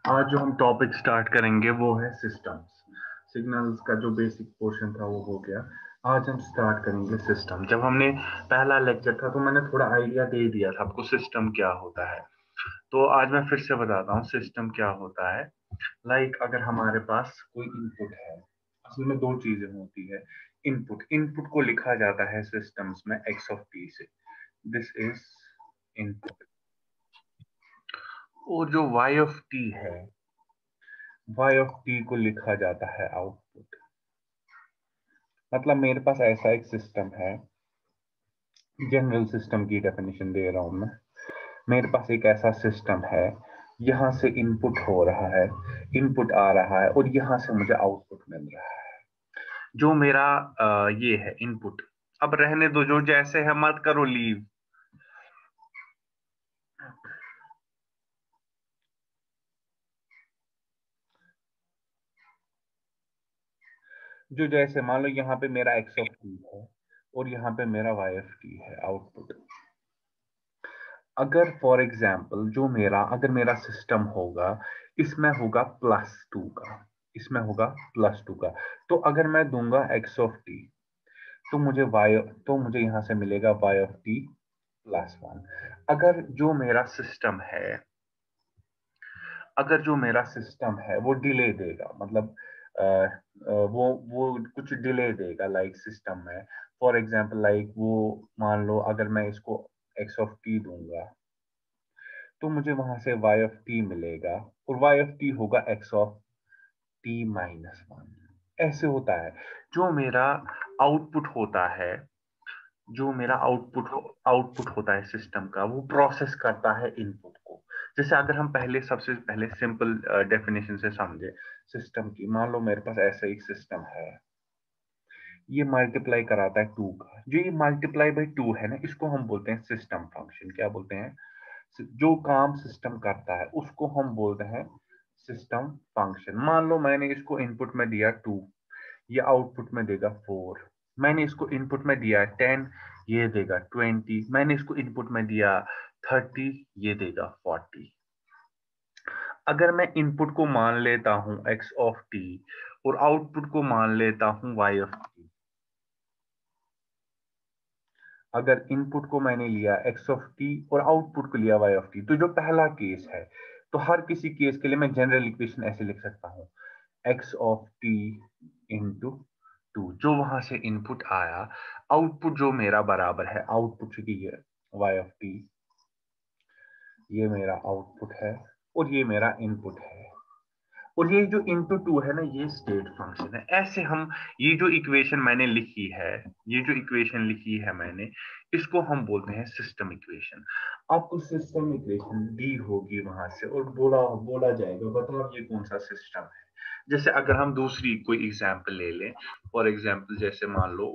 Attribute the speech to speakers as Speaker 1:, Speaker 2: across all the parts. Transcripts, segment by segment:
Speaker 1: आज जो हम टॉपिक स्टार्ट करेंगे वो है सिस्टम्स। सिग्नल्स का जो बेसिक पोर्शन था वो हो गया। आज हम स्टार्ट करेंगे सिस्टम। जब हमने पहला लेक्चर था तो मैंने थोड़ा आइडिया दे दिया था आपको सिस्टम क्या होता है। तो आज मैं फिर से बताता हूँ सिस्टम क्या होता है। अगर हमारे पास कोई इनपुट है, असल में दो चीजें होती है। इनपुट इनपुट को लिखा जाता है सिस्टम्स में एक्स ऑफ टी से। This is input. और जो वाई ऑफ टी है, y ऑफ t को लिखा जाता है आउटपुट। मतलब मेरे पास ऐसा एक सिस्टम है, जनरल सिस्टम की डेफिनेशन दे रहा हूं मैं। मेरे पास एक ऐसा सिस्टम है, यहां से इनपुट हो रहा है, इनपुट आ रहा है और यहां से मुझे आउटपुट मिल रहा है। जो मेरा ये है इनपुट। अब रहने दो, जो जैसे है मत करो लीव। जो जैसे मान लो यहाँ पे मेरा एक्स ऑफ टी है और यहाँ पे मेरा वाई ऑफ टी है आउटपुट। अगर फॉर एग्जाम्पल अगर मेरा सिस्टम होगा, इसमें होगा +2 का, इसमें होगा +2 का। तो अगर मैं दूंगा एक्स ऑफ टी तो मुझे यहां से मिलेगा वाई ऑफ टी +1। अगर जो मेरा सिस्टम है अगर जो मेरा सिस्टम है वो डिले देगा, मतलब वो कुछ डिले देगा सिस्टम में। फॉर एग्जाम्पल वो मान लो अगर मैं इसको एक्स ऑफ टी दूंगा तो मुझे वहां से y ऑफ t मिलेगा और y ऑफ t होगा x ऑफ t-1। ऐसे होता है। जो मेरा आउटपुट होता है जो मेरा आउटपुट होता है सिस्टम का, वो प्रोसेस करता है इनपुट को। जैसे अगर हम सबसे पहले सिंपल डेफिनेशन से समझे सिस्टम की। मान लो मेरे पास ऐसा एक सिस्टम है, ये मल्टीप्लाई कराता है 2 का। जो ये मल्टीप्लाई बाई 2 है ना, इसको हम बोलते हैं सिस्टम फंक्शन। क्या बोलते हैं? जो काम सिस्टम करता है उसको हम बोलते हैं सिस्टम फंक्शन। मान लो मैंने इसको इनपुट में दिया 2, ये आउटपुट में देगा 4। मैंने इसको इनपुट में दिया 10, ये देगा 20। मैंने इसको इनपुट में दिया 30, ये देगा 40। अगर मैं इनपुट को मान लेता हूं x ऑफ t और आउटपुट को मान लेता हूं y ऑफ t। अगर इनपुट को मैंने लिया x ऑफ t और आउटपुट को लिया y ऑफ t, तो जो पहला केस है, तो हर किसी केस के लिए मैं जनरल इक्वेशन ऐसे लिख सकता हूं, x ऑफ t इंटू 2। जो वहां से इनपुट आया, आउटपुट जो मेरा बराबर है, आउटपुट की ये y ऑफ t, ये मेरा आउटपुट है और ये मेरा इनपुट है। और ये जो इंटू 2 है ना, ये स्टेट फंक्शन है। ऐसे हम ये जो इक्वेशन लिखी है मैंने, इसको हम बोलते हैं सिस्टम इक्वेशन। आपको सिस्टम इक्वेशन दी होगी वहां से और बोला बोला जाएगा, बताओ ये कौन सा सिस्टम है। जैसे अगर हम दूसरी कोई एग्जांपल ले लें, फॉर एग्जांपल जैसे मान लो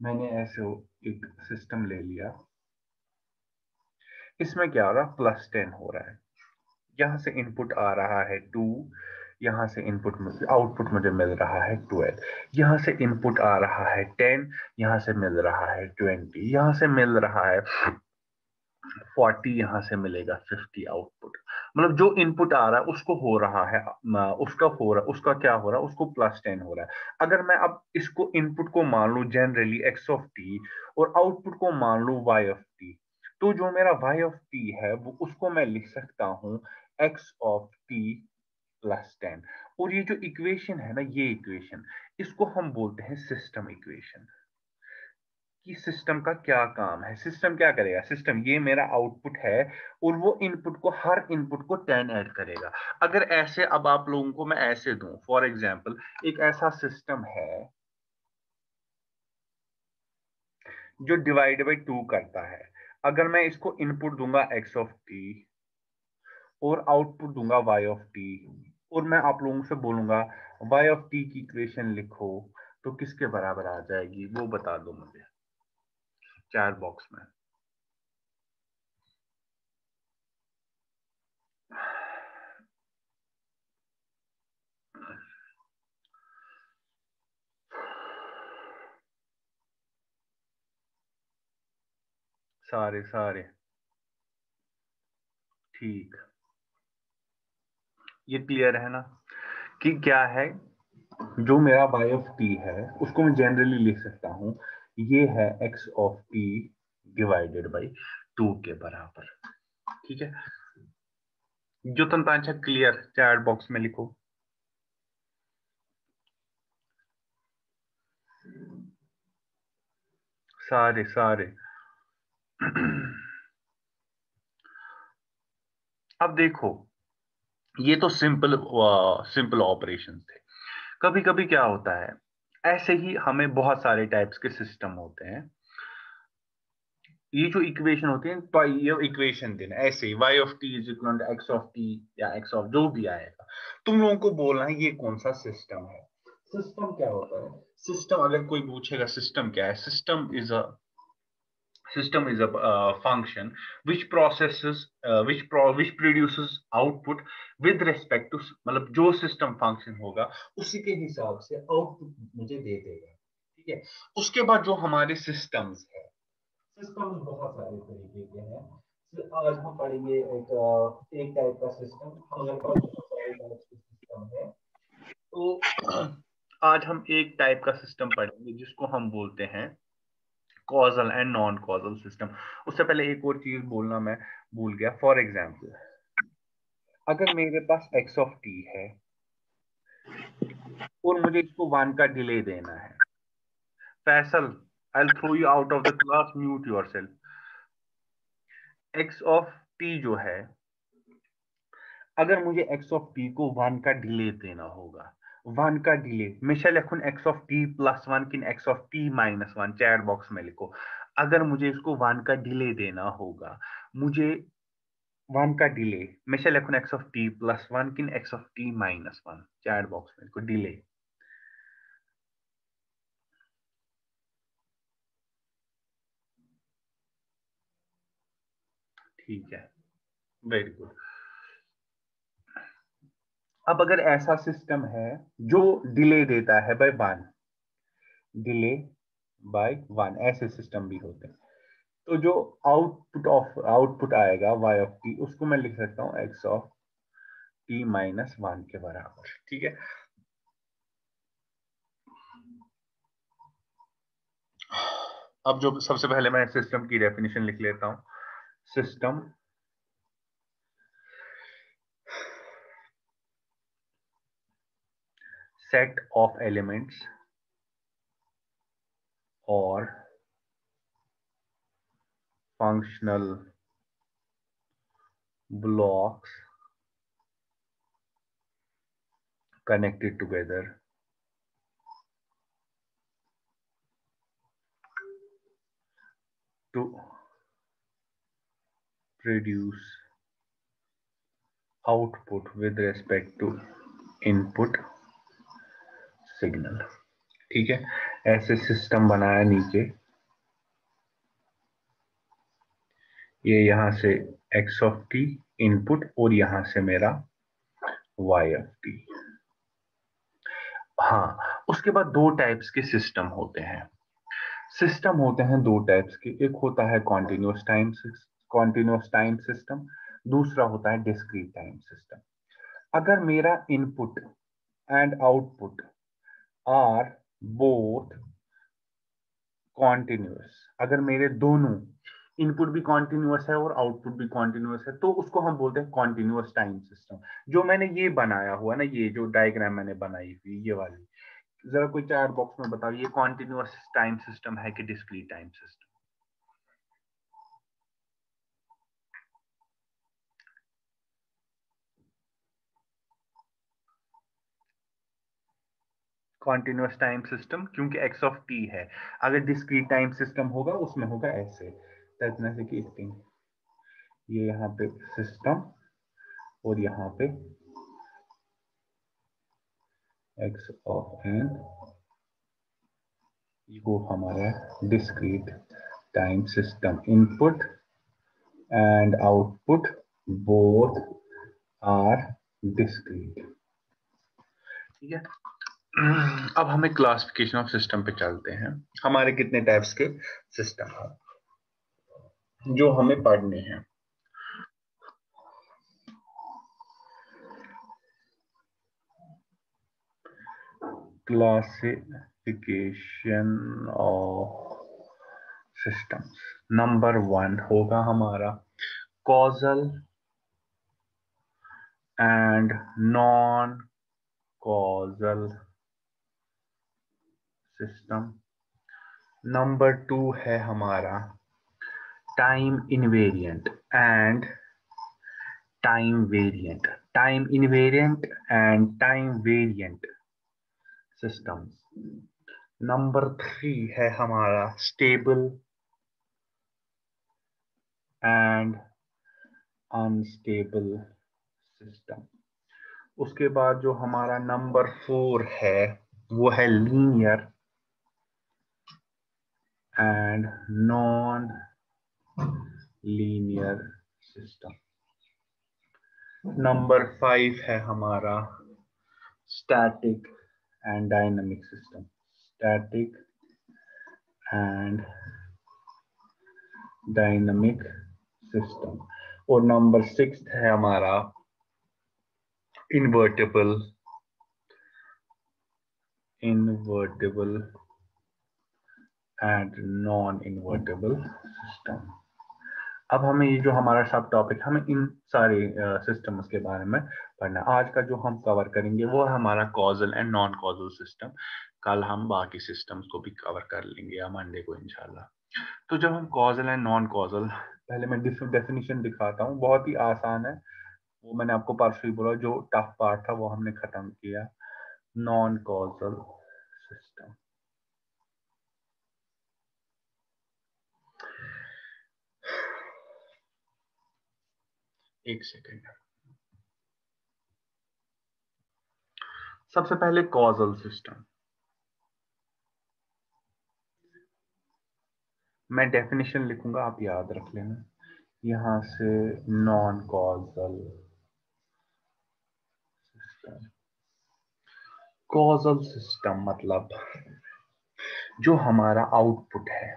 Speaker 1: मैंने ऐसे एक सिस्टम ले लिया, इसमें क्या हो रहा है, +10 हो रहा है। यहां से इनपुट आ रहा है 2, यहां से आउटपुट मुझे मिल रहा है 12। यहां से इनपुट आ रहा है 10, यहां से मिल रहा है 20, यहां से मिल रहा है 40, यहां से मिलेगा 50 आउटपुट। मतलब जो इनपुट आ रहा है उसको हो रहा है, उसका क्या हो रहा है, उसको +10 हो रहा है। अगर मैं अब इसको इनपुट को मान लूं जनरली x ऑफ t और आउटपुट को मान लूं y ऑफ t, तो जो मेरा y ऑफ t है वो उसको मैं लिख सकता हूं x ऑफ t +10। और ये जो इक्वेशन है ना, ये इक्वेशन, इसको हम बोलते हैं सिस्टम इक्वेशन। कि सिस्टम का क्या काम है, सिस्टम क्या करेगा। सिस्टम, ये मेरा आउटपुट है और वो हर इनपुट को 10 ऐड करेगा। अगर ऐसे अब आप लोगों को मैं ऐसे दूं, फॉर एग्जांपल एक ऐसा सिस्टम है जो डिवाइड बाई 2 करता है। अगर मैं इसको इनपुट दूंगा x ऑफ t और आउटपुट दूंगा y ऑफ t, और मैं आप लोगों से बोलूंगा y ऑफ t की इक्वेशन लिखो, तो किसके बराबर आ जाएगी वो बता दो मुझे चैट बॉक्स में। सारे सारे ठीक, ये क्लियर है ना कि क्या है, जो मेरा y ऑफ t है उसको मैं जनरली लिख सकता हूं, ये है x of t divided by 2 के बराबर। ठीक है, जो तंत्रांशा क्लियर, चैट बॉक्स में लिखो। सारे सारे अब देखो, ये तो सिंपल ऑपरेशन थे। कभी कभी क्या होता है, ऐसे ही हमें बहुत सारे टाइप्स के सिस्टम होते हैं। ये जो इक्वेशन होती है, तो ये इक्वेशन देना ऐसे y of t is equal to x of t या x ऑफ जो भी आएगा, तुम लोगों को बोलना है ये कौन सा सिस्टम है। सिस्टम क्या होता है? सिस्टम, अगर कोई पूछेगा सिस्टम क्या है, system is a function which which produces output with respect to, मतलब जो सिस्टम फंक्शन होगा उसी के हिसाब से आउटपुट मुझे दे देगा। ठीक है, उसके बाद जो हमारे सिस्टम्स है, सिस्टम बहुत सारे तरीके के हैं। आज हम पढ़ेंगे एक टाइप का सिस्टम, हमारे पास बहुत सारे टाइप के सिस्टम है। तो आज हम एक टाइप का सिस्टम पढ़ेंगे जिसको हम बोलते हैं causal and non causal system. उससे पहले एक और चीज बोलना मैं भूल गया। फॉर एग्जाम्पल, अगर मेरे पास x ऑफ t है और मुझे इसको 1 का डिले देना है, Faisal, I will throw you out of the class, mute yourself. x of t जो है, अगर मुझे x ऑफ t को 1 का डिले देना होगा, 1 का डिले मैं शायद लिखूं x ऑफ t प्लस 1 कि x of t minus 1, chat box में लिखो। अगर मुझे इसको 1 का डिले देना होगा, मुझे 1 का डिले मैं शायद लिखूं x ऑफ t प्लस 1 कि x of t minus 1, chat box में लिखो डिले। ठीक है, वेरी गुड। अब अगर ऐसा सिस्टम है जो डिले देता है बाय 1, डिले बाय 1, ऐसे सिस्टम भी होते हैं। तो जो आउटपुट आएगा y ऑफ t, उसको मैं लिख सकता हूँ x ऑफ t माइनस 1 के बराबर। ठीक है, अब जो सबसे पहले मैं सिस्टम की डेफिनेशन लिख लेता हूं। सिस्टम सेट ऑफ एलिमेंट्स और functional blocks connected together to produce output with respect to input signal। ठीक है, ऐसे सिस्टम बनाया नीचे, ये यहां से x ऑफ t इनपुट और यहां से मेरा y ऑफ t। हाँ, उसके बाद दो टाइप्स के सिस्टम होते हैं। सिस्टम होते हैं दो टाइप्स के, एक होता है कॉन्टिन्यूअस टाइम सिस्टम, दूसरा होता है डिस्क्रीट टाइम सिस्टम। अगर मेरा input and output are both continuous, अगर मेरे दोनों इनपुट भी कॉन्टिन्यूअस है और आउटपुट भी कॉन्टिन्यूअस है, तो उसको हम बोलते हैं कॉन्टिन्यूअस टाइम सिस्टम। जो मैंने ये बनाया हुआ ना, ये जो डायग्राम मैंने बनाई हुई ये वाली, जरा कोई चैट बॉक्स में बताओ ये कॉन्टिन्यूअस टाइम सिस्टम है कि discrete time system? Continuous time system, क्योंकि एक्स ऑफ टी है। अगर डिस्क्रीट टाइम सिस्टम होगा उसमें होगा ऐसे, जैसे कि ये यहाँ पे सिस्टम और यहाँ पे एक्स ऑफ एन, वो हमारा discrete time system. Input and output both are discrete. ठीक है, अब हमें क्लासिफिकेशन ऑफ सिस्टम पे चलते हैं। हमारे कितने टाइप्स के सिस्टम हैं जो हमें पढ़ने हैं। Classification of systems. नंबर 1 होगा हमारा causal and non causal system. Number 2 है हमारा time invariant and time variant, time invariant and time variant systems. Number 3 है हमारा स्टेबल एंड अनस्टेबल सिस्टम। उसके बाद जो हमारा नंबर 4 है वो है linear and non linear system. Number 5 है हमारा static and dynamic system, static and dynamic system. और नंबर 6 है हमारा invertible and non invertible system. अब हमें ये जो हमारा सब टॉपिक, हमें इन सारे सिस्टम्स के बारे में पढ़ना है। आज का जो हम कवर करेंगे वो है हमारा causal and non causal system. कल हम बाकी सिस्टम्स को भी कवर कर लेंगे या मंडे को इंशाल्लाह। तो जब हम कॉजल एंड नॉन कॉजल, पहले मैं डेफिनेशन दिखाता हूँ, बहुत ही आसान है। वो मैंने आपको परसों ही बोला, जो टफ पार्ट था वो हमने खत्म किया। नॉन कॉजल सिस्टम, एक सेकेंड। सबसे पहले कॉजल सिस्टम, मैं डेफिनेशन लिखूंगा, आप याद रख लेना। यहां से non causal system, causal system मतलब जो हमारा आउटपुट है,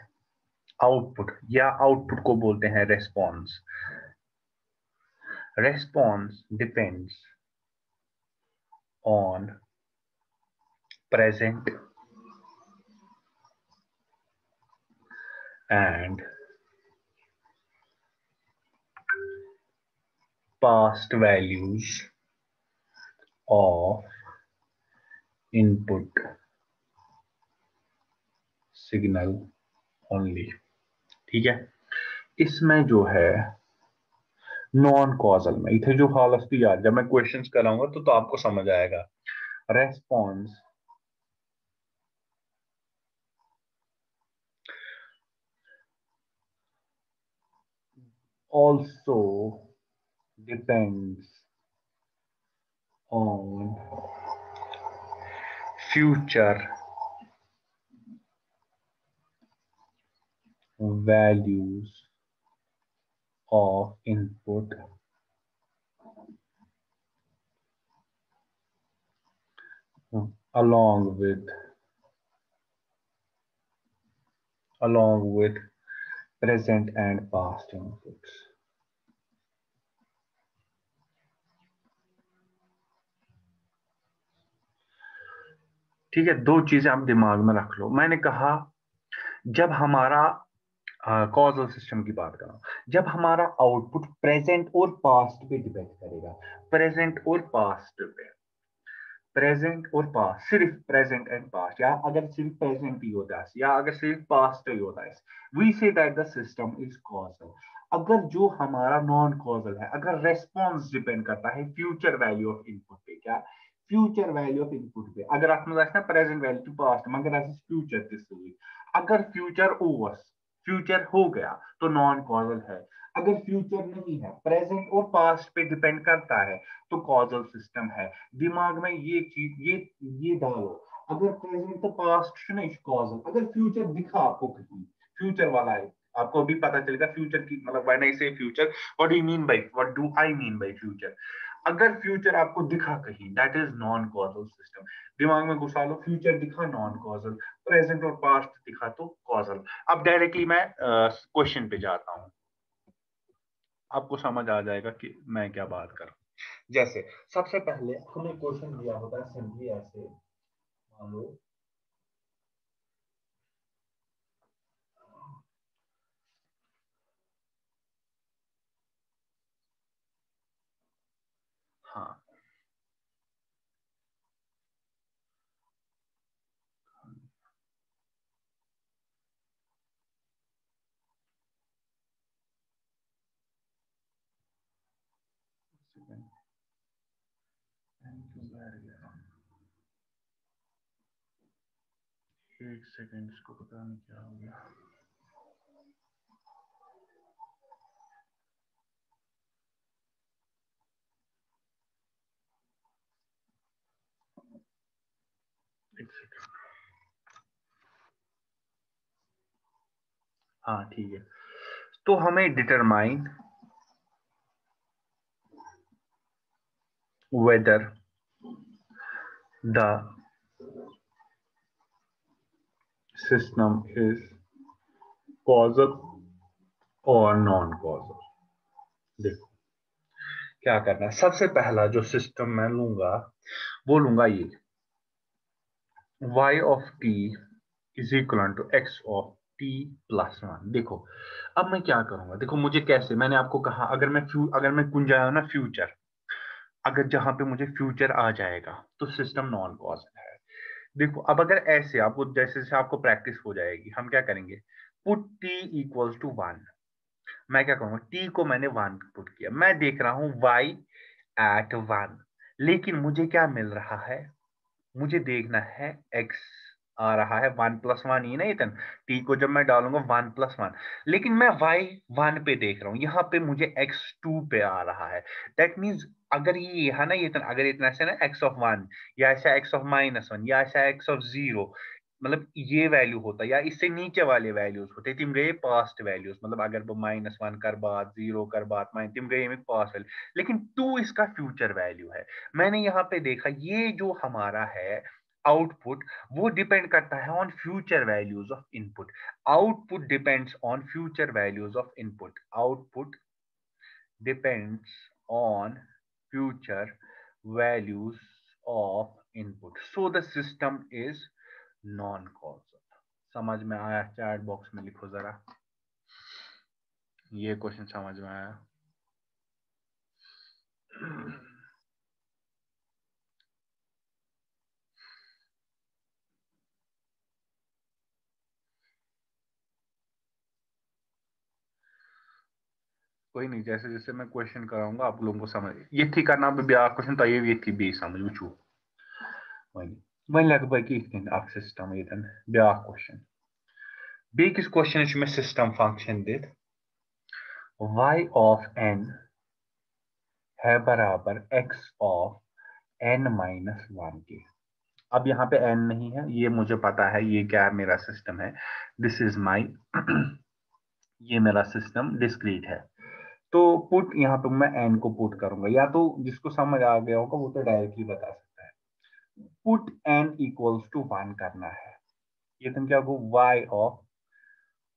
Speaker 1: आउटपुट या आउटपुट को बोलते हैं response. Response depends on present and past values of input signal only। ठीक है, इसमें जो है नॉन कॉजल में इथे जो हालत थी यार, जब मैं क्वेश्चंस कराऊंगा तो आपको समझ आएगा। Response also depends on future values of input along with present and past inputs। ठीक है, दो चीजें आप दिमाग में रख लो। मैंने कहा जब हमारा कॉजल सिस्टम की बात करो, जब हमारा आउटपुट प्रेजेंट और पास्ट पे डिपेंड करेगा, प्रेजेंट और पास्ट पे, प्रेजेंट और पास्ट, सिर्फ प्रेजेंट एंड पास्ट, या अगर सिर्फ प्रेजेंट ही होता है या अगर सिर्फ पास्ट ही होता है, we say that the system is causal. अगर जो हमारा नॉन कॉजल है, अगर रेस्पॉन्स डिपेंड करता है फ्यूचर वैल्यू ऑफ इनपुट पे, क्या फ्यूचर वैल्यू ऑफ इनपुट पे, अगर आप ना प्रेजेंट वैल्यू टू पास्ट मगर फ्यूचर दिस हुई, अगर फ्यूचर ओवर, फ्यूचर हो गया तो नॉन कॉजल है। अगर फ्यूचर नहीं है, प्रेजेंट और पास्ट पे डिपेंड करता है, तो कॉजल सिस्टम है। दिमाग में ये चीज, ये डालो। अगर प्रेजेंट तो पास्ट नहीं कॉजल, अगर फ्यूचर दिखा आपको कहीं, फ्यूचर वाला है, आपको भी पता चलेगा फ्यूचर की, मतलब व्हेन आई से future, what do you mean by, what do I mean by future. अगर फ्यूचर आपको दिखा कहीं, that is non causal system. दिमाग में घुसा लो, फ्यूचर दिखा नॉन कॉजल, प्रेजेंट और पास्ट दिखा तो कॉजल। अब डायरेक्टली मैं क्वेश्चन पे जाता हूं, आपको समझ आ जाएगा कि मैं क्या बात कर रहा हूं। जैसे सबसे पहले हमें क्वेश्चन दिया होता है सिंपली ऐसे, हेलो। हाँ एक सेकेंड, इसको पता नहीं क्या हो गया। एक सेकेंड। हाँ ठीक है, तो हमें determine whether the system is causal और नॉन कॉजल। देखो क्या करना है, सबसे पहला जो सिस्टम मैं लूंगा वो लूंगा ये y of t is equal to x of t plus one. देखो अब मैं क्या करूंगा, देखो मुझे कैसे, मैंने आपको कहा अगर मैं गुंजाया ना फ्यूचर, अगर जहां पे मुझे फ्यूचर आ जाएगा तो सिस्टम नॉन कॉजल है। देखो अब अगर ऐसे आपको जैसे जैसे आपको प्रैक्टिस हो जाएगी, हम क्या करेंगे, put t equals to one. मैं क्या करूंगा, t को मैंने वन पुट किया, मैं देख रहा हूं y एट वन, लेकिन मुझे क्या मिल रहा है, मुझे देखना है x आ रहा है वन प्लस वन, ही ना इतन t को जब मैं डालूंगा वन प्लस वन, लेकिन मैं y वन पे देख रहा हूं, यहाँ पे मुझे x टू पे आ रहा है। दैट मीन्स अगर ये है ना ये इतन, अगर इतना ऐसे ना x ऑफ वन, या ऐसा x ऑफ माइनस वन, या ऐसा x ऑफ जीरो, मतलब ये वैल्यू होता या इससे नीचे वाले वैल्यूज होते, तिम गए पास्ट वैल्यूज, मतलब अगर वो माइनस वन कर बात, जीरो कर बात, माइन तिम गए पास्ट वैल्यू, लेकिन टू इसका फ्यूचर वैल्यू है। मैंने यहाँ पे देखा ये जो हमारा है आउटपुट, वो डिपेंड करता है on future values of input. Output depends on future values of input. Output depends on future values of input, so the system is non causal. समझ में आया? चैट बॉक्स में लिखो जरा, ये क्वेश्चन समझ में आया? कोई नहीं, जैसे जैसे मैं क्वेश्चन कराऊंगा आप लोगों को समझ ये थी करना ब्याह क्वेश्चन तो ये थी बी समझ वो वही लगभग की आप सिस्टम ये ब्याह क्वेश्चन बेकिस क्वेश्चन में सिस्टम फंक्शन दित y ऑफ n है बराबर x of n minus one के। अब यहाँ पे n नहीं है, ये मुझे पता है ये क्या मेरा सिस्टम है, दिस इज माई ये मेरा सिस्टम डिस्क्रीट है। तो पुट यहाँ पे मैं n को पुट करूंगा, या तो जिसको समझ आ गया होगा वो तो डायरेक्टली बता सकता है। Put n equals to one करना है, ये तुम क्या को y ऑफ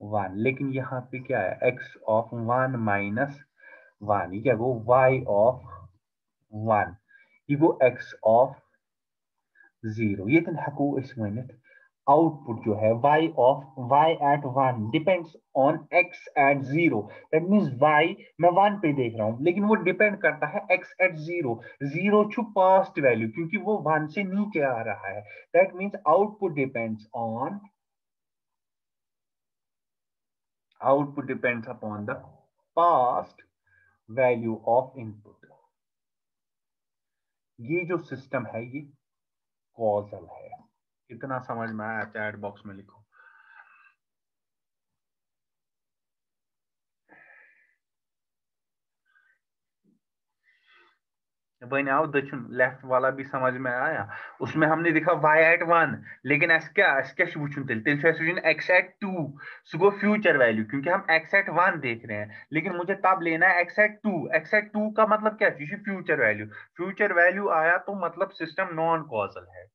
Speaker 1: वन, लेकिन यहाँ पे क्या है x of one minus one, ये क्या को y ऑफ वन, ये को x ऑफ जीरो, ये तुम हको इस मिनट आउटपुट जो है y of y at one depends on x at zero. That means y मैं वन पे देख रहा हूं, लेकिन वो डिपेंड करता है x एट जीरो। जीरो छू पास्ट वैल्यू, क्योंकि वो वन से नीचे आ रहा है। That means output depends upon the past value of input. ये जो सिस्टम है ये कॉजल है। इतना समझ में आया? चैट बॉक्स में लिखो। बहने आओ दक्षिण लेफ्ट वाला भी समझ में आया? उसमें हमने देखा y एट वन, लेकिन एस क्या वुचुन तेल x at two, so future value, क्योंकि हम x एट वन देख रहे हैं, लेकिन मुझे तब लेना है x at two. x at two का मतलब क्या चीज, फ्यूचर वैल्यू। फ्यूचर वैल्यू आया तो मतलब सिस्टम नॉन कॉजल है।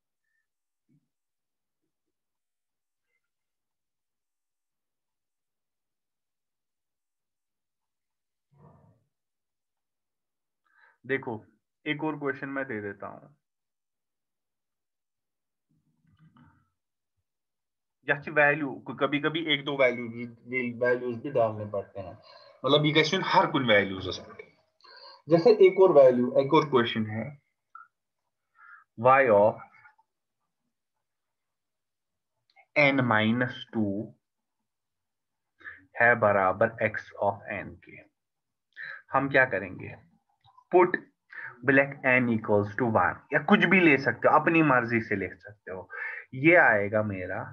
Speaker 1: देखो एक और क्वेश्चन मैं दे देता हूं। जैसे वैल्यू कभी कभी एक दो वैल्यूज भी डालने पड़ते हैं, मतलब ये क्वेश्चन हर कुछ वैल्यूज जैसे एक और क्वेश्चन है y ऑफ n-2 है बराबर x ऑफ n के। हम क्या करेंगे, put black n equals to 1 या कुछ भी ले सकते हो, अपनी मर्जी से लिख सकते हो। ये आएगा मेरा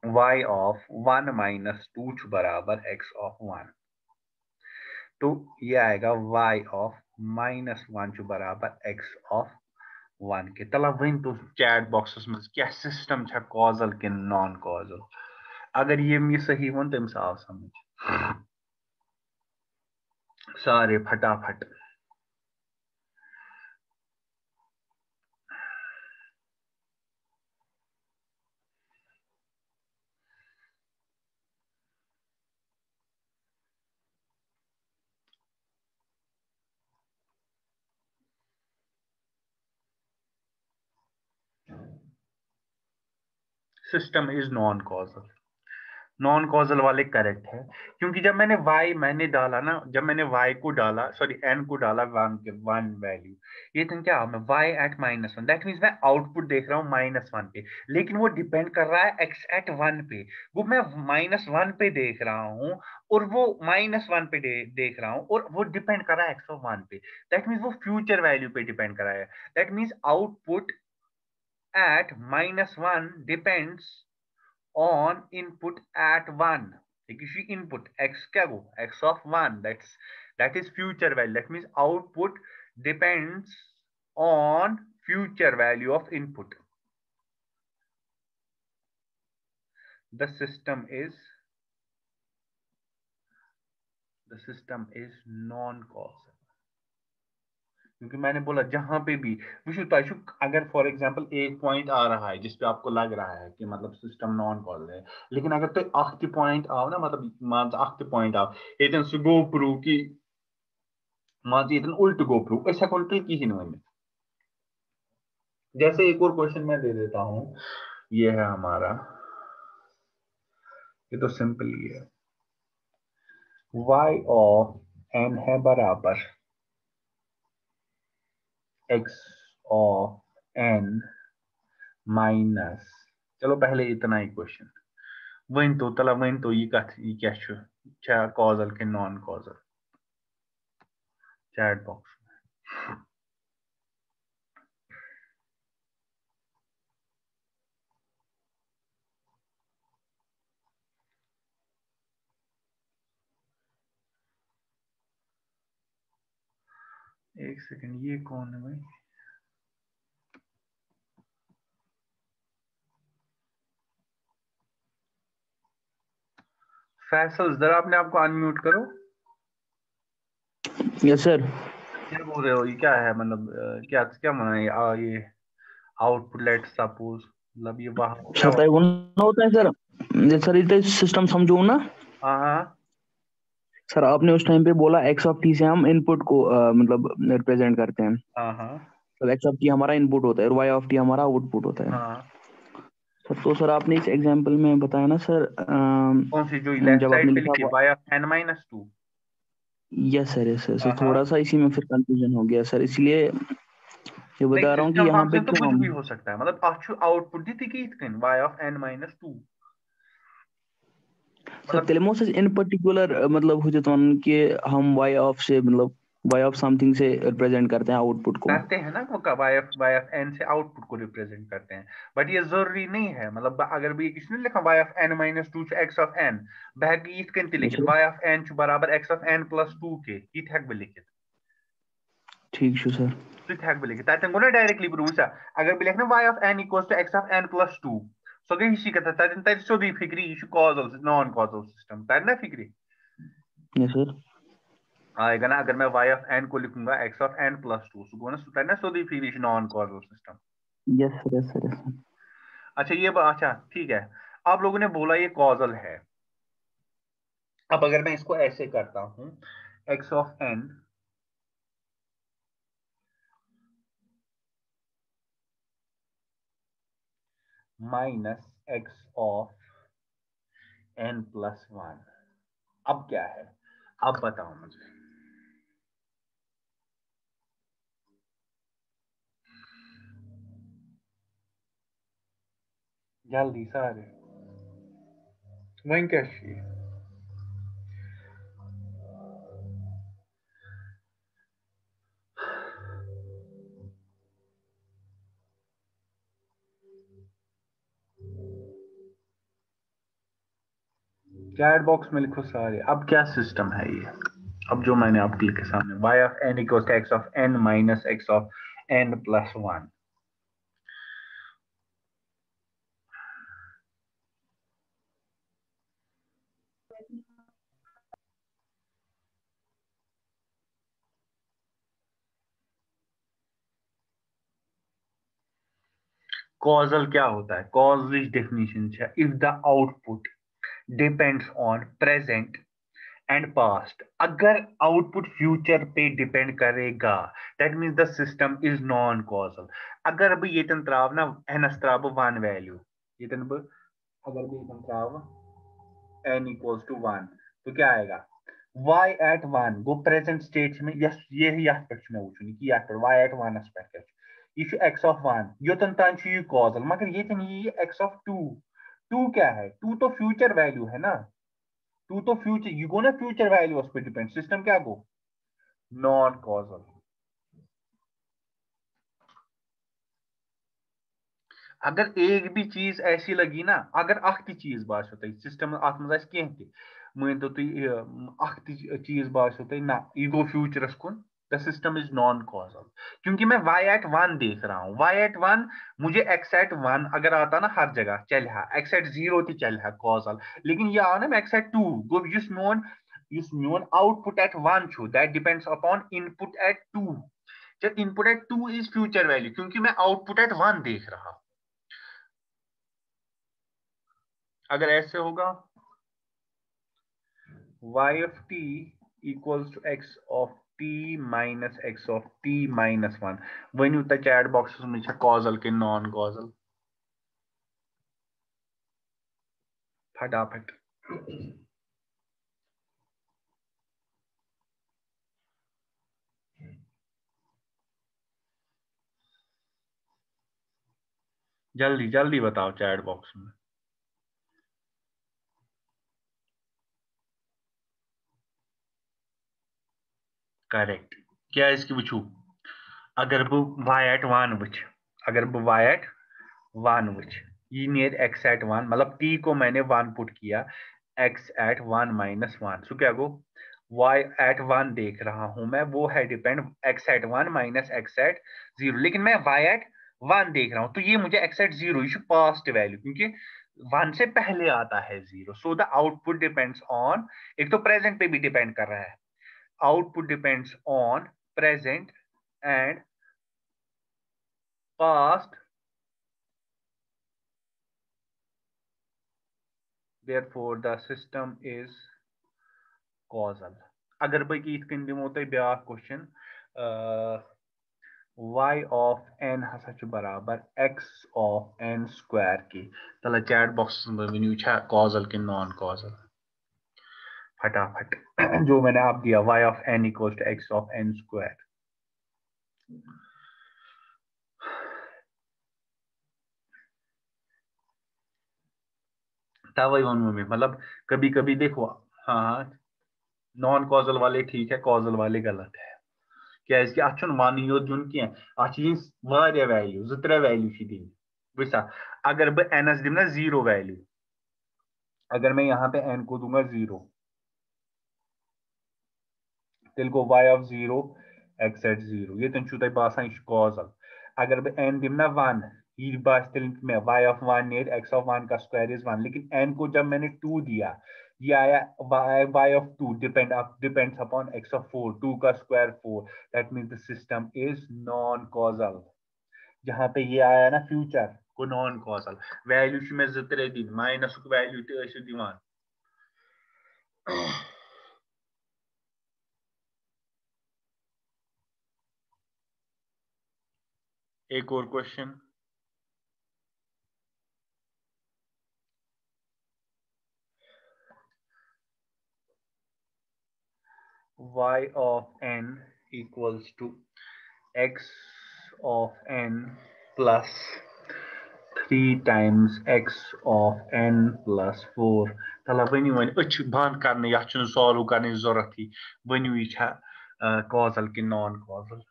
Speaker 1: y ऑफ 1-2 बराबर x ऑफ 1। तो ये आएगा y ऑफ -1 बराबर x ऑफ 1 के। तला वन तो चैट बॉक्सस में क्या सिस्टम है, कॉजल के नॉन कॉजल। अगर ये सही हो तम आव समझ सारे फटाफट। System is non causal, non causal वाले करेक्ट है, क्योंकि जब मैंने डाला ना, जब मैंने y को डाला, सॉरी n को डाला 1 वैल्यू, ये तो क्या मैं y एट -1, दैट मीन्स मैं आउटपुट देख रहा हूँ -1 पे, लेकिन वो डिपेंड कर रहा है x एट 1 पे। वो मैं -1 पे देख रहा हूँ और वो -1 पे देख रहा हूँ, और वो डिपेंड कर रहा है x ऑफ 1 पे। दैट मीन्स वो फ्यूचर वैल्यू पे डिपेंड कर रहा है। That means output at -1 depends on input at 1। किसी input x क्या वो x of 1, that is future value, that means output depends on future value of input। the system is non causal, क्योंकि मैंने बोला जहां पे भी अगर फॉर एग्जांपल एक पॉइंट आ रहा है जिसपे आपको लग रहा है कि मतलब सिस्टम नॉन कॉजल है, लेकिन अगर तो अख पॉइंट आओ ना, मतलब मान अख पॉइंट आओ ये सो गो प्रूव कि मान उल्ट गो प्रूव ऐसा कहीं वन। जैसे एक और क्वेश्चन मैं दे देता हूं, ये है हमारा, ये तो सिंपल ही है। y ऑफ n है बराबर x ऑफ n माइनस, चलो पहले इतना ही क्वेश्चन वन तो ये क्या कॉजल के नॉन कॉजल चैट बॉक्स। एक सेकंड, ये कौन है भाई? फैसल जरा अपने आप को अनम्यूट करो।
Speaker 2: Yes sir.
Speaker 1: क्या बोल रहे हो, ये क्या है, मतलब क्या क्या मना है ये आउटपुट लेट सपोज, मतलब ये बाहर क्या
Speaker 2: सर वो ना होता है सर, ये सर इट सिस्टम समझो ना।
Speaker 1: हाँ हाँ
Speaker 2: सर आपने उस टाइम पे बोला एक्स ऑफ टी से हम इनपुट को मतलब रिप्रेजेंट करते हैं।
Speaker 1: हाँ हाँ
Speaker 2: तो एक्स ऑफ टी हमारा इनपुट होता है और वाई ऑफ टी हमारा आउटपुट होता है।
Speaker 1: हाँ।
Speaker 2: सर तो सर आपने इस एग्जांपल में बताया ना सर,
Speaker 1: कौन सी जो लेफ्ट
Speaker 2: जब आपने
Speaker 1: साइड पे
Speaker 2: लिखा
Speaker 1: लिखी
Speaker 2: हुआ,
Speaker 1: by n-2?
Speaker 2: Yes sir yes sir,
Speaker 1: हाँ
Speaker 2: थोड़ा
Speaker 1: हाँ।
Speaker 2: सा इसी में फिर कंफ्यूजन हो गया सर, इसलिए ये
Speaker 1: नहीं,
Speaker 2: बता रहा हूँ कि
Speaker 1: सिस्टम
Speaker 2: यहाँ पे
Speaker 1: फंक्शन तो
Speaker 2: क्यों
Speaker 1: कुछ
Speaker 2: हम।
Speaker 1: भी हो सकता है, मतलब अच्छु आउटपुट दी थी कि इतकन y ऑफ n-2,
Speaker 2: सर
Speaker 1: मतलब
Speaker 2: तेलमो से इन पर्टिकुलर मतलब हो जाता है कि हम वाई ऑफ से मतलब वाई ऑफ समथिंग से रिप्रेजेंट करते हैं आउटपुट को।
Speaker 1: करते हैं ना, वो y ऑफ n से आउटपुट को रिप्रेजेंट करते हैं। बट ये जरूरी नहीं है, मतलब अगर भी किसने लिखा y of n-2 x of n, बह इतकन ते लिखित y ऑफ n बराबर x ऑफ n+2 के ये हेक बह लिखित।
Speaker 2: ठीक है सर।
Speaker 1: सह हेक बह लिखित तन गो ना डायरेक्टली प्रूव अगर बह लिखना y of n equals to x of n+2, so गई हिशी कथा तन सोदी फिक्री यह कॉजल नॉन कॉजल सिस्टम तर ना फिक्री
Speaker 2: यस सर।
Speaker 1: आएगा ना। अगर मैं y ऑफ n को लिखूंगा x ऑफ n+2, सो गो ना सोदी फिक्री non causal system.
Speaker 2: Yes sir yes sir yes sir.
Speaker 1: अच्छा ये अच्छा ठीक है, आप लोगों ने बोला ये कॉजल है। अब अगर मैं इसको ऐसे करता हूं, x of n minus x of n plus one. अब क्या है, अब बताओ मुझे। जल्दी सारे वहीं क्या चाहिए। चैट बॉक्स में लिखो सारे। अब क्या सिस्टम है ये, अब जो मैंने आपके लिखे सामने, y of n equals to x of n minus x of n plus one. Causal क्या होता है, कॉजल डेफिनेशन है, if the output depends on present and past. अगर आउटपुट फ्यूचर पे डिपेंड करेगा that means the system is non causal. अगर भी ये त्राव ना एन त्राव वन वैल्यू, ये अगर भी ये त्राव n इक्वल्स टू वन, तो क्या आएगा, y at one go present state में, यस ये यथ पे मैं वुचन कि यथ पे y एट वन पे यह x ऑफ वन योतन तान यह कॉजल, मगर ये x ऑफ टू। टू क्या है, टू तो फ्यूचर वैल्यू है ना, टू तो फ्यूचर यू गो ना फ्यूचर वैल्यू उस पर डिपेंड, सिस्टम क्या गो नॉन कॉजल। अगर एक भी चीज ऐसी लगी ना, अगर अख चीज बासो तुम सिस्टम अत मज कह मान तो तुम चीज बासो तुम ना यह गो फ्यूचरस कुन, the system is non causal. क्योंकि मैं y एट वन देख रहा हूं, y एट वन मुझे x एट वन अगर आता ना हर जगह चल x एट जीरो थी चल कॉजल, लेकिन यह आ ना x एट टू गो मोन आउटपुट एट वन छु that depends upon input at two. जब input at two is future value, क्योंकि मैं आउटपुट एट वन देख रहा हूं। अगर ऐसे होगा y of t equals to x of t minus x of t minus one, वही होता है चैट बॉक्स में कॉजल के नॉन कॉजल। फटाफट जल्दी जल्दी बताओ चैट बॉक्स में। करेक्ट, क्या इसकी वुचू, अगर बह y एट वन वुच, अगर बह y एट वन वुच ये नेर x एट वन, मतलब t को मैंने वन पुट किया, x at one minus one, so क्या गो y एट वन देख रहा हूं मैं, वो है depend x at one minus x at zero, लेकिन मैं y एट वन देख रहा हूं तो ये मुझे x एट जीरो, ये पास्ट वैल्यू, क्योंकि वन से पहले आता है zero. So the output depends on, एक तो प्रेजेंट पे भी डिपेंड कर रहा है, output depends on present and past, therefore the system is causal। अगर भाई कि इतकन दिमो तय back question, y of n हसा छु बराबर x of n स्क्वायर की, तला चैट बॉक्स में वनियो छा causal के नॉन causal। फटाफट जो मैंने आप दिया y of n equals to x of n square. तवई वन में मतलब कभी कभी देखो, हाँ हाँ नॉन कॉजल वाले ठीक है, कॉजल वाले गलत है, क्या अत वन योत दिन कह अत वैल्यू जो त्रे वैल्यू दिन बुसा। अगर बह एनस दिम ना जीरो वैल्यू, अगर मैं यहाँ पे एन को दूंगा जीरो, तेल गो y of zero x at zero, ये तुम तुम बासान यह कॉजल। अगर बह एन दिम ना वन, यह बास तेल मैं y of one Ner x of one का स्क्वायर इज वन, लेकिन n को जब मैंने टू दिया, ये आया y of two depends upon x of four, two का square four, that means the system is non causal. जहां पे ये आया ना फ्यूचर को नॉन कॉजल वैल्यू में जत्रे दिन माइनस वैल्यू तो दिवान। एक और question, y of n equals to x of n plus 3 times x of n plus 4 तला वनी वन अच बंद करने या चुन सॉल्व करने जरूरत ही वनी ये छा कॉजल कि non causal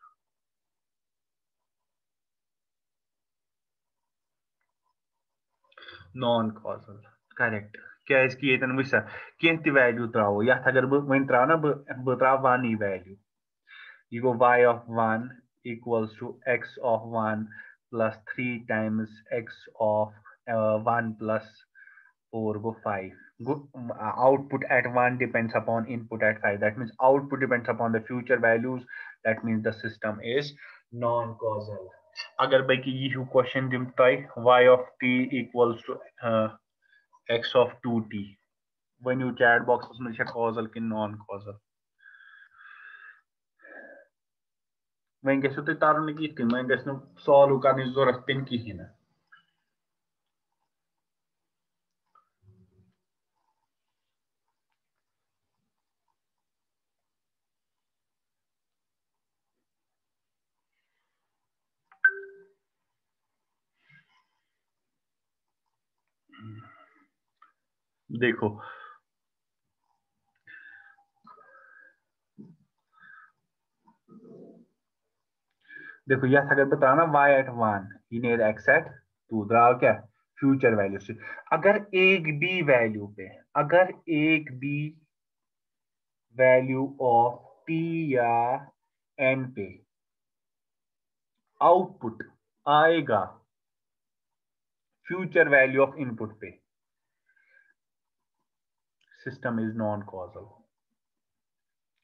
Speaker 1: non causal correct क्या इसकी ये तन विसा क्या ती वैल्यू त्राओ या अगर वन त्राओ ना ब त्राओ वन ही value you go y of 1 equals to x of 1 plus 3 times x of 1 plus 4 go 5 go, output at 1 depends upon input at 5 that means output depends upon the future values that means the system is non-causal agar by ki ये question dimtai y of t equals to x of 2t when you chat box में causal ki non-causal वहीं gas तो तारों ने की वहीं gas no solve करने जरूरत तीन की ही ना देखो देखो यह अगर बताना y at 1 you need x at 2 द्राव क्या फ्यूचर वैल्यू से अगर एक भी वैल्यू पे अगर एक भी वैल्यू ऑफ t या n पे आउटपुट आएगा फ्यूचर वैल्यू ऑफ इनपुट पे सिस्टम इज नॉन कॉजल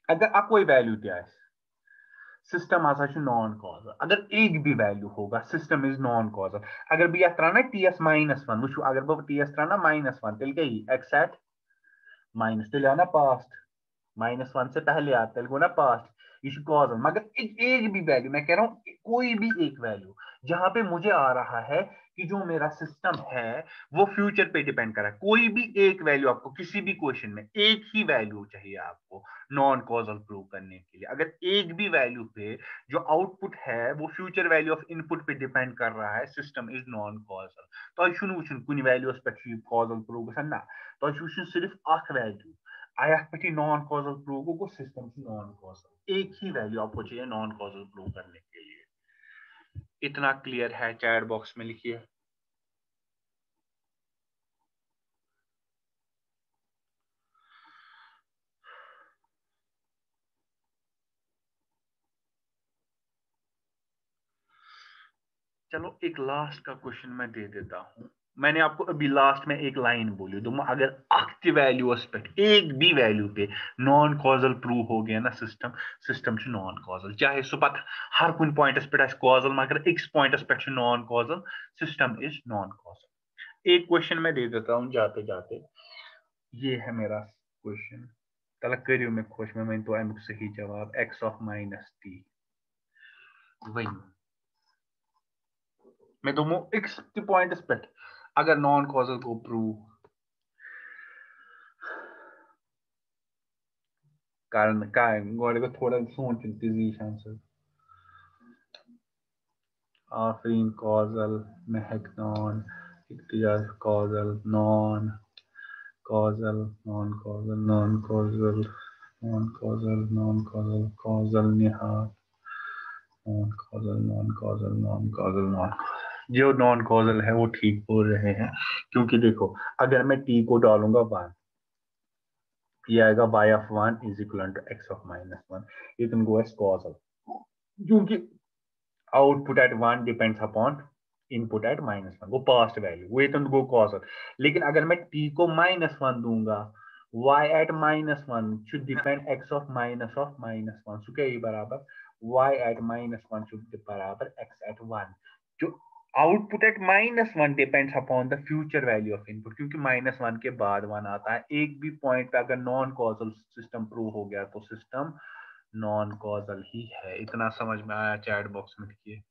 Speaker 1: अगर कोई वैल्यू दिया है सिस्टम हसा नॉन कॉजल अगर एक भी वैल्यू होगा सिस्टम इज नॉन कॉजल अगर भी यह त्राना टीएस -1 वो अगर बह टीएस त्राना -1 तेल क्या एक्स एट माइनस तेल आना पास्ट -1 से पहले आता है ना पास्ट ये कॉजल मगर एक भी वैल्यू मैं कह रहा हूं कोई भी एक वैल्यू जहां पे मुझे आ रहा है कि जो मेरा सिस्टम है वो फ्यूचर पे डिपेंड कर रहा है कोई भी एक वैल्यू आपको किसी भी क्वेश्चन में एक ही वैल्यू चाहिए आपको नॉन कॉजल प्रूव करने के लिए अगर एक भी वैल्यू पे जो आउटपुट है वो फ्यूचर वैल्यू ऑफ इनपुट पे डिपेंड कर रहा है सिस्टम इज नॉन कॉजल तो वो कुन वैल्यूस पे कॉजल प्रूव गसान ना तो सिर्फ अख वैल्यू आया पे नॉन कॉजल प्रूव को सिस्टम की नॉन कॉजल एक ही वैल्यू आपको चाहिए नॉन कॉजल प्रूव करने के लिए इतना क्लियर है चैट बॉक्स में लिखिए चलो एक लास्ट का क्वेश्चन मैं दे देता हूं मैंने आपको अभी लास्ट में एक लाइन बोली तो अगर अक्ति वैल्यू पे एक भी वैल्यू पे नॉन कॉजल प्रूव हो गया ना सिस्टम नॉन कॉजल चाहे सो पत हर कुन पॉइंटस पे कॉजल मगर एक पॉइंटस पे non causal system is non causal एक क्वेश्चन मैं दे देता हूं जाते जाते ये है मेरा क्वेश्चन तल करियो मैं खुश मैं तो अमुक सही जवाब x ऑफ -t वन मैं दोमो x पॉइंट पे अगर नॉन कॉजल को प्रूव कारण का गोड़े को थोड़ा सोच तीजी आंसर आफरीन कॉजल महक नॉन इख्तियार causal non causal non causal non causal non causal non causal causal निहार non causal non causal non causal non जो नॉन कॉजल है वो ठीक बोल रहे हैं क्योंकि देखो अगर मैं टी को डालूंगा 1 ये आएगा y of 1 is equal to x of -1 ये तुमको है कॉजल क्योंकि output at 1 depends upon input at -1 वो पास्ट वैल्यू वो तुमको कॉजल लेकिन अगर मैं t को -1 दूंगा y at -1 should depend x of -1 सो क्या ये बराबर y एट -1 should be बराबर x एट 1 जो output at -1 depends upon the future value of input क्योंकि -1 के बाद 1 आता है एक भी पॉइंट पे अगर नॉन कॉजल सिस्टम प्रूव हो गया तो सिस्टम नॉन कॉजल ही है इतना समझ में आया चैट बॉक्स में लिखिए